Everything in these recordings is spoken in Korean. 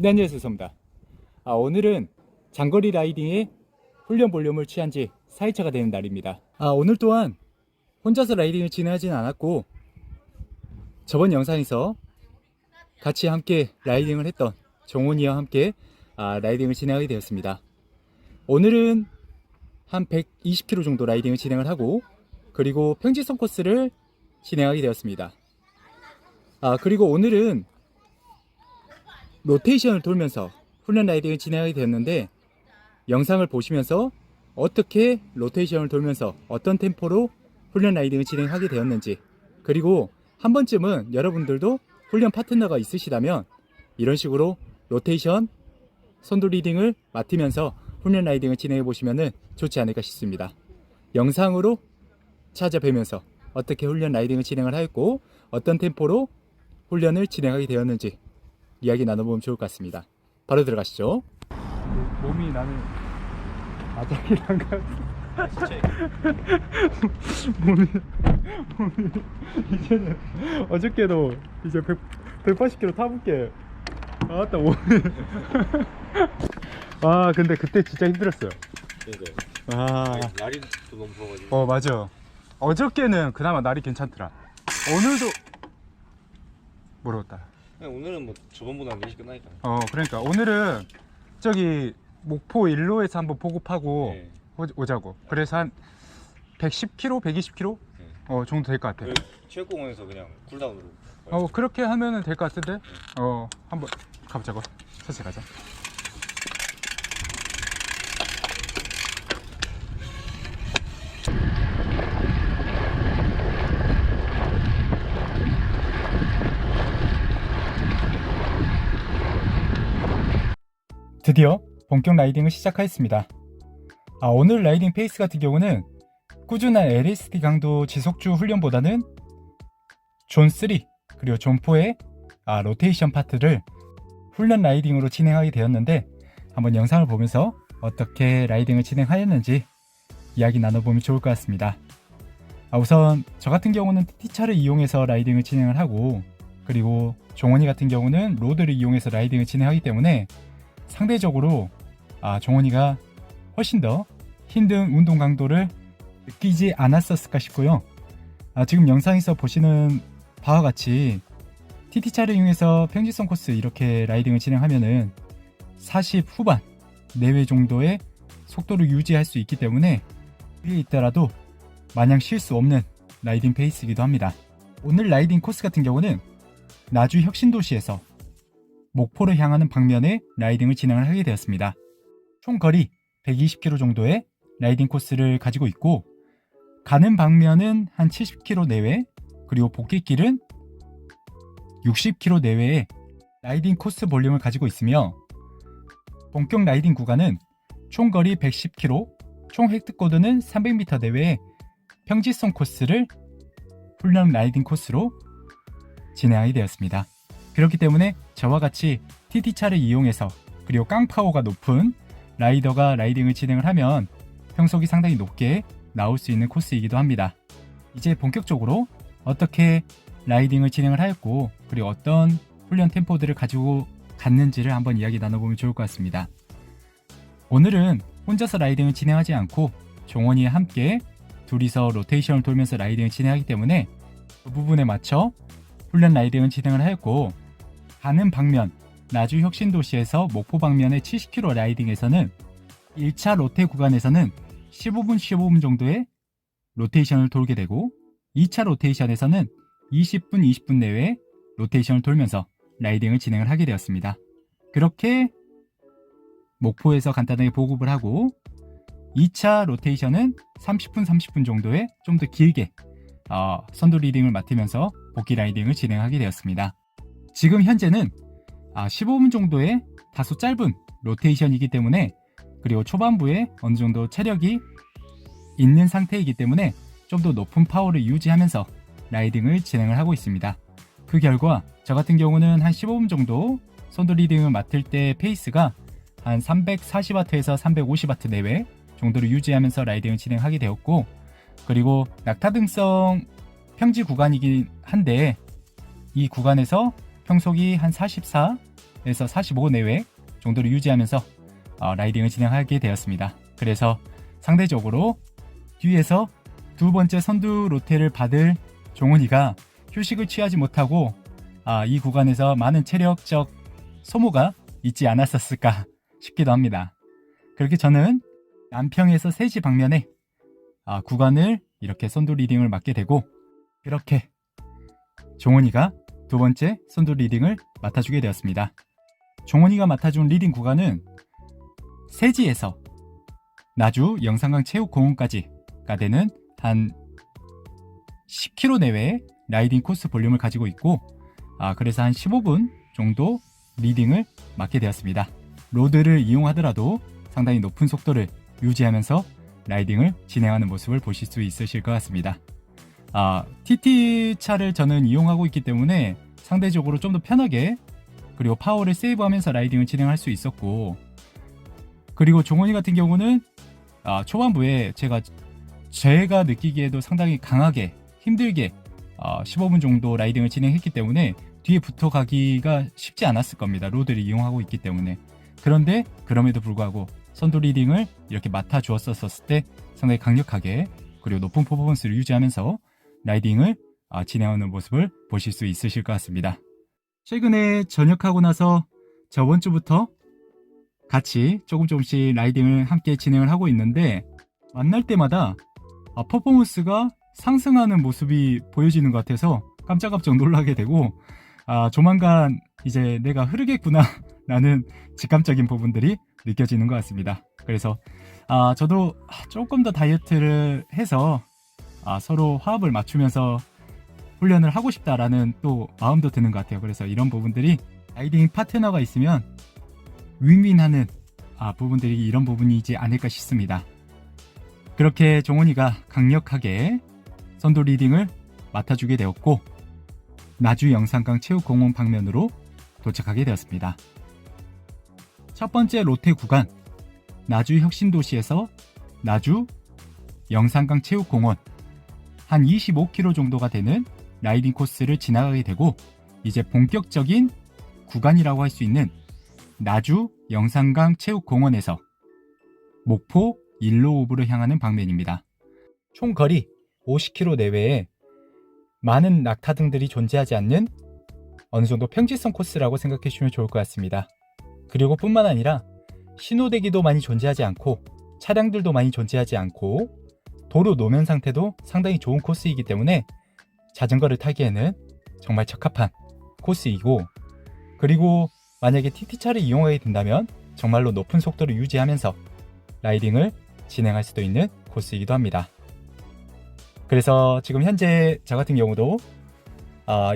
네, 안녕하세요. 소입니다. 오늘은 장거리 라이딩의 훈련 볼륨을 취한 지 4일차가 되는 날입니다. 오늘 또한 혼자서 라이딩을 진행하지는 않았고, 저번 영상에서 같이 함께 라이딩을 했던 정훈이와 함께 라이딩을 진행하게 되었습니다. 오늘은 한 120km 정도 라이딩을 진행을 하고, 그리고 평지선 코스를 진행하게 되었습니다. 그리고 오늘은 로테이션을 돌면서 훈련 라이딩을 진행하게 되었는데, 영상을 보시면서 어떻게 로테이션을 돌면서 어떤 템포로 훈련 라이딩을 진행하게 되었는지, 그리고 한 번쯤은 여러분들도 훈련 파트너가 있으시다면 이런 식으로 로테이션, 선도 리딩을 맡으면서 훈련 라이딩을 진행해 보시면 좋지 않을까 싶습니다. 영상으로 찾아뵈면서 어떻게 훈련 라이딩을 진행을 하였고, 어떤 템포로 훈련을 진행하게 되었는지 이야기 나눠보면 좋을 것 같습니다. 바로 들어가시죠. 몸이 나는 아작이란 것 같아. 몸이 이제는 어저께도 이제 180km 타볼게. 아따 몸이 근데 그때 진짜 힘들었어요. 그러니까 날이 또 너무 더워가지고. 맞아. 어저께는 그나마 날이 괜찮더라. 오늘도 모르겠다. 오늘은 뭐 저번보다 4시 끝나니까. 그러니까 오늘은 저기 목포 일로에서 한번 보급하고 네. 오자고. 그래서 한 110km, 120km 네. 정도 될 것 같아. 체육공원에서 그냥 쿨다운으로. 그렇게 하면은 될 것 같은데. 한번 가보자고. 천천히 가자. 드디어 본격 라이딩을 시작하였습니다. 오늘 라이딩 페이스 같은 경우는 꾸준한 LSD 강도 지속주 훈련보다는 존 3 그리고 존 4의 로테이션 파트를 훈련 라이딩으로 진행하게 되었는데, 한번 영상을 보면서 어떻게 라이딩을 진행하였는지 이야기 나눠보면 좋을 것 같습니다. 우선 저 같은 경우는 TT차를 이용해서 라이딩을 진행을 하고, 그리고 종원이 같은 경우는 로드를 이용해서 라이딩을 진행하기 때문에 상대적으로 종원이가 훨씬 더 힘든 운동 강도를 느끼지 않았었을까 싶고요. 지금 영상에서 보시는 바와 같이 TT차를 이용해서 평지선 코스 이렇게 라이딩을 진행하면은 40 후반 내외 정도의 속도를 유지할 수 있기 때문에 위에 있더라도 마냥 쉴 수 없는 라이딩 페이스이기도 합니다. 오늘 라이딩 코스 같은 경우는 나주 혁신도시에서 목포를 향하는 방면에 라이딩을 진행을 하게 되었습니다. 총 거리 120km 정도의 라이딩 코스를 가지고 있고, 가는 방면은 한 70km 내외, 그리고 복귀길은 60km 내외의 라이딩 코스 볼륨을 가지고 있으며, 본격 라이딩 구간은 총 거리 110km, 총 획득고도는 300m 내외의 평지선 코스를 훈련 라이딩 코스로 진행하게 되었습니다. 그렇기 때문에 저와 같이 TT차를 이용해서, 그리고 깡파워가 높은 라이더가 라이딩을 진행을 하면 평속이 상당히 높게 나올 수 있는 코스이기도 합니다. 이제 본격적으로 어떻게 라이딩을 진행을 하였고, 그리고 어떤 훈련 템포들을 가지고 갔는지를 한번 이야기 나눠보면 좋을 것 같습니다. 오늘은 혼자서 라이딩을 진행하지 않고 종원이와 함께 둘이서 로테이션을 돌면서 라이딩을 진행하기 때문에 그 부분에 맞춰 훈련 라이딩을 진행을 하였고, 가는 방면 나주 혁신도시에서 목포 방면의 70km 라이딩에서는 1차 로테 구간에서는 15분 정도의 로테이션을 돌게 되고, 2차 로테이션에서는 20분 내외의 로테이션을 돌면서 라이딩을 진행을 하게 되었습니다. 그렇게 목포에서 간단하게 보급을 하고, 2차 로테이션은 30분 정도의 좀 더 길게 선도 리딩을 맡으면서 복귀 라이딩을 진행하게 되었습니다. 지금 현재는 15분 정도의 다소 짧은 로테이션이기 때문에, 그리고 초반부에 어느 정도 체력이 있는 상태이기 때문에 좀 더 높은 파워를 유지하면서 라이딩을 진행을 하고 있습니다. 그 결과 저 같은 경우는 한 15분 정도 선도 리딩을 맡을 때 페이스가 한 340W에서 350W 내외 정도를 유지하면서 라이딩을 진행하게 되었고, 그리고 낙타등성 평지 구간이긴 한데 이 구간에서 평속이 한 44에서 45 내외 정도를 유지하면서 라이딩을 진행하게 되었습니다. 그래서 상대적으로 뒤에서 두 번째 선두 로테를 받을 종훈이가 휴식을 취하지 못하고 이 구간에서 많은 체력적 소모가 있지 않았었을까 싶기도 합니다. 그렇게 저는 남평에서 3시 방면에 구간을 이렇게 선두 리딩을 맡게 되고, 그렇게 종훈이가 두 번째 선두 리딩을 맡아주게 되었습니다. 종훈이가 맡아준 리딩 구간은 세지에서 나주 영산강 체육공원까지가 되는 한 10km 내외의 라이딩 코스 볼륨을 가지고 있고, 그래서 한 15분 정도 리딩을 맡게 되었습니다. 로드를 이용하더라도 상당히 높은 속도를 유지하면서 라이딩을 진행하는 모습을 보실 수 있으실 것 같습니다. TT차를 저는 이용하고 있기 때문에 상대적으로 좀 더 편하게, 그리고 파워를 세이브하면서 라이딩을 진행할 수 있었고, 그리고 종원이 같은 경우는 초반부에 제가 느끼기에도 상당히 강하게 힘들게 15분 정도 라이딩을 진행했기 때문에 뒤에 붙어가기가 쉽지 않았을 겁니다. 로드를 이용하고 있기 때문에. 그런데 그럼에도 불구하고 선두 리딩을 이렇게 맡아주었었을 때 상당히 강력하게, 그리고 높은 퍼포먼스를 유지하면서 라이딩을 진행하는 모습을 보실 수 있으실 것 같습니다. 최근에 전역하고 나서 저번 주부터 같이 조금씩 라이딩을 함께 진행을 하고 있는데, 만날 때마다 퍼포먼스가 상승하는 모습이 보여지는 것 같아서 깜짝깜짝 놀라게 되고, 조만간 이제 내가 흐르겠구나 라는 직감적인 부분들이 느껴지는 것 같습니다. 그래서 저도 조금 더 다이어트를 해서 서로 화합을 맞추면서 훈련을 하고 싶다라는 또 마음도 드는 것 같아요. 그래서 이런 부분들이 라이딩 파트너가 있으면 윈윈하는 부분들이 이런 부분이지 않을까 싶습니다. 그렇게 종원이가 강력하게 선두 리딩을 맡아주게 되었고, 나주 영산강 체육공원 방면으로 도착하게 되었습니다. 첫 번째 로테 구간, 나주 혁신도시에서 나주 영산강 체육공원 한 25km 정도가 되는 라이딩 코스를 지나가게 되고, 이제 본격적인 구간이라고 할 수 있는 나주 영산강 체육공원에서 목포 일로오브를 향하는 방면입니다. 총 거리 50km 내외에 많은 낙타등들이 존재하지 않는 어느 정도 평지성 코스라고 생각해 주시면 좋을 것 같습니다. 그리고 뿐만 아니라 신호대기도 많이 존재하지 않고 차량들도 많이 존재하지 않고 도로 노면 상태도 상당히 좋은 코스이기 때문에 자전거를 타기에는 정말 적합한 코스이고, 그리고 만약에 TT차를 이용하게 된다면 정말로 높은 속도를 유지하면서 라이딩을 진행할 수도 있는 코스이기도 합니다. 그래서 지금 현재 저 같은 경우도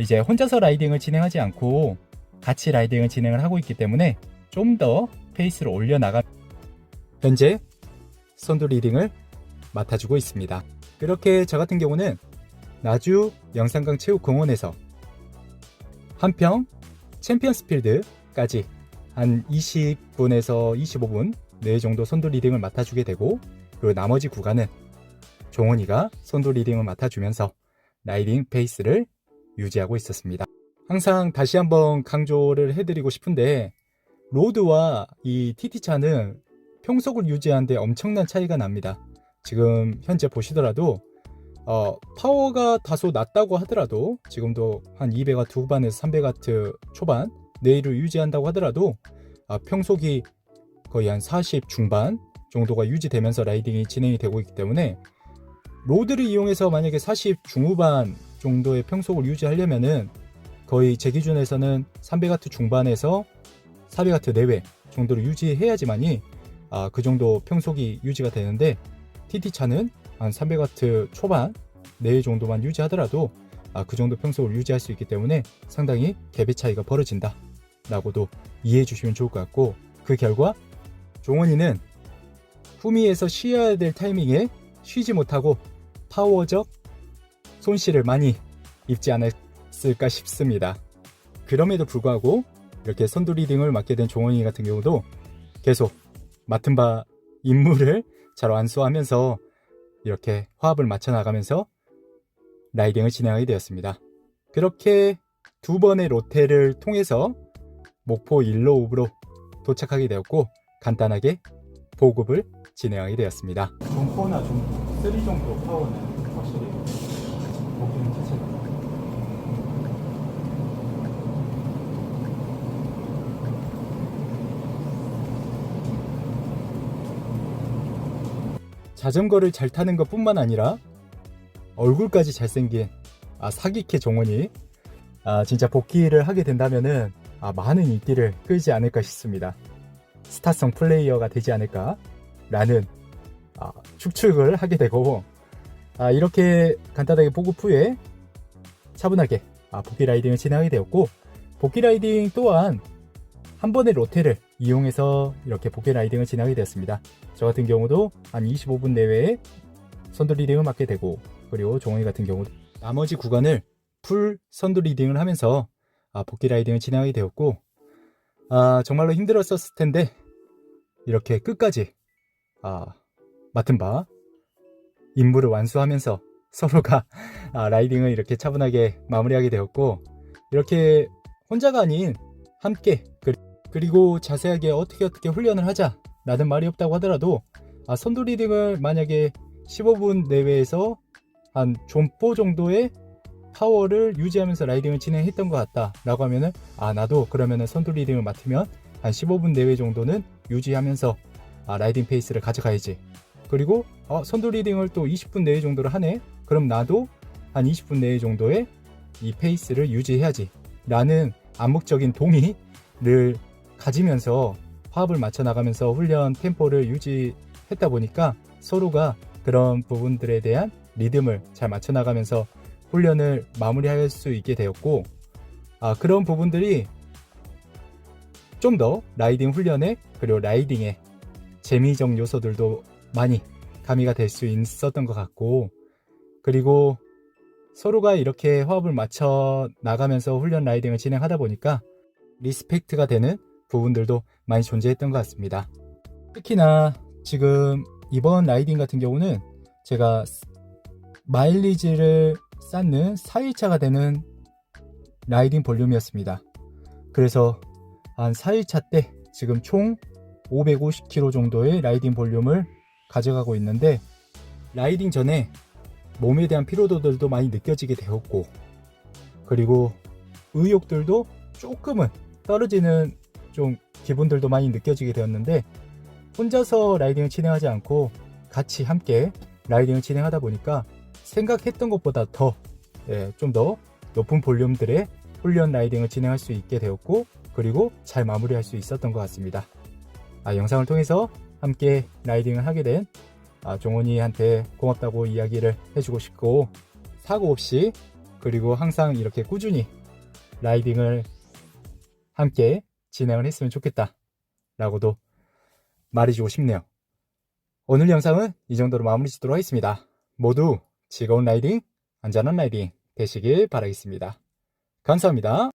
이제 혼자서 라이딩을 진행하지 않고 같이 라이딩을 진행을 하고 있기 때문에 좀 더 페이스를 올려나가 현재 선두 리딩을 맡아주고 있습니다. 그렇게 저 같은 경우는 나주 영산강 체육공원에서 한평 챔피언스필드까지 한 20분에서 25분 내 정도 선두 리딩을 맡아주게 되고, 그리고 나머지 구간은 종원이가 선두 리딩을 맡아주면서 라이딩 페이스를 유지하고 있었습니다. 항상 다시 한번 강조를 해드리고 싶은데, 로드와 이 TT차는 평속을 유지하는데 엄청난 차이가 납니다. 지금 현재 보시더라도 파워가 다소 낮다고 하더라도, 지금도 한 200W 후반에서 300W 초반 내외를 유지한다고 하더라도 평속이 거의 한 40 중반 정도가 유지되면서 라이딩이 진행이 되고 있기 때문에, 로드를 이용해서 만약에 40 중후반 정도의 평속을 유지하려면은 거의 제 기준에서는 300W 중반에서 400W 내외 정도를 유지해야지만이 그 정도 평속이 유지가 되는데, TT차는 한 300W 초반 내외 정도만 유지하더라도 그 정도 평속을 유지할 수 있기 때문에 상당히 갭의 차이가 벌어진다 라고도 이해해 주시면 좋을 것 같고, 그 결과 종원이는 후미에서 쉬어야 될 타이밍에 쉬지 못하고 파워적 손실을 많이 입지 않았을까 싶습니다. 그럼에도 불구하고 이렇게 선두 리딩을 맡게 된 종원이 같은 경우도 계속 맡은 바 임무를 잘 완수하면서 이렇게 화합을 맞춰 나가면서 라이딩을 진행하게 되었습니다. 그렇게 두 번의 로테를 통해서 목포 일로읍으로 도착하게 되었고 간단하게 보급을 진행하게 되었습니다. 존4나 존3 정도 파워는 확실히 먹기는 자체가 자전거를 잘 타는 것 뿐만 아니라 얼굴까지 잘생긴 사기캐 종원이 진짜 복귀를 하게 된다면은 많은 인기를 끌지 않을까 싶습니다. 스타성 플레이어가 되지 않을까 라는 추측을 하게 되고 이렇게 간단하게 보급 후에 차분하게 복귀 라이딩을 진행하게 되었고 복귀 라이딩 또한 한 번의 로테를 이용해서 이렇게 복귀 라이딩을 진행하게 되었습니다. 저 같은 경우도 한 25분 내외에 선두 리딩을 맡게 되고 그리고 종원이 같은 경우도 나머지 구간을 풀 선두 리딩을 하면서 복귀 라이딩을 진행하게 되었고 정말로 힘들었었을 텐데 이렇게 끝까지 맡은 바 임무를 완수하면서 서로가 라이딩을 이렇게 차분하게 마무리하게 되었고 이렇게 혼자가 아닌 함께 그리고 자세하게 어떻게 훈련을 하자 라는 말이 없다고 하더라도 선두 리딩을 만약에 15분 내외에서 한 존4 정도의 파워를 유지하면서 라이딩을 진행했던 것 같다 라고 하면은 나도 그러면은 선두 리딩을 맡으면 한 15분 내외 정도는 유지하면서 라이딩 페이스를 가져가야지. 그리고 선두 리딩을 또 20분 내외 정도로 하네. 그럼 나도 한 20분 내외 정도의 이 페이스를 유지해야지 라는 암묵적인 동의를 가지면서 화합을 맞춰 나가면서 훈련 템포를 유지했다 보니까 서로가 그런 부분들에 대한 리듬을 잘 맞춰 나가면서 훈련을 마무리할 수 있게 되었고 그런 부분들이 좀 더 라이딩 훈련에 그리고 라이딩의 재미적 요소들도 많이 가미가 될 수 있었던 것 같고 그리고 서로가 이렇게 화합을 맞춰 나가면서 훈련 라이딩을 진행하다 보니까 리스펙트가 되는 부분들도 많이 존재했던 것 같습니다. 특히나 지금 이번 라이딩 같은 경우는 제가 마일리지를 쌓는 4일차가 되는 라이딩 볼륨이었습니다. 그래서 한 4일차 때 지금 총 550km 정도의 라이딩 볼륨을 가져가고 있는데 라이딩 전에 몸에 대한 피로도들도 많이 느껴지게 되었고 그리고 의욕들도 조금은 떨어지는 좀 기분들도 많이 느껴지게 되었는데 혼자서 라이딩을 진행하지 않고 같이 함께 라이딩을 진행하다 보니까 생각했던 것보다 좀 더 높은 볼륨들의 훈련 라이딩을 진행할 수 있게 되었고 그리고 잘 마무리할 수 있었던 것 같습니다. 영상을 통해서 함께 라이딩을 하게 된 종원이한테 고맙다고 이야기를 해주고 싶고 사고 없이 그리고 항상 이렇게 꾸준히 라이딩을 함께 진행을 했으면 좋겠다 라고도 말해주고 싶네요. 오늘 영상은 이 정도로 마무리 짓도록 하겠습니다. 모두 즐거운 라이딩, 안전한 라이딩 되시길 바라겠습니다. 감사합니다.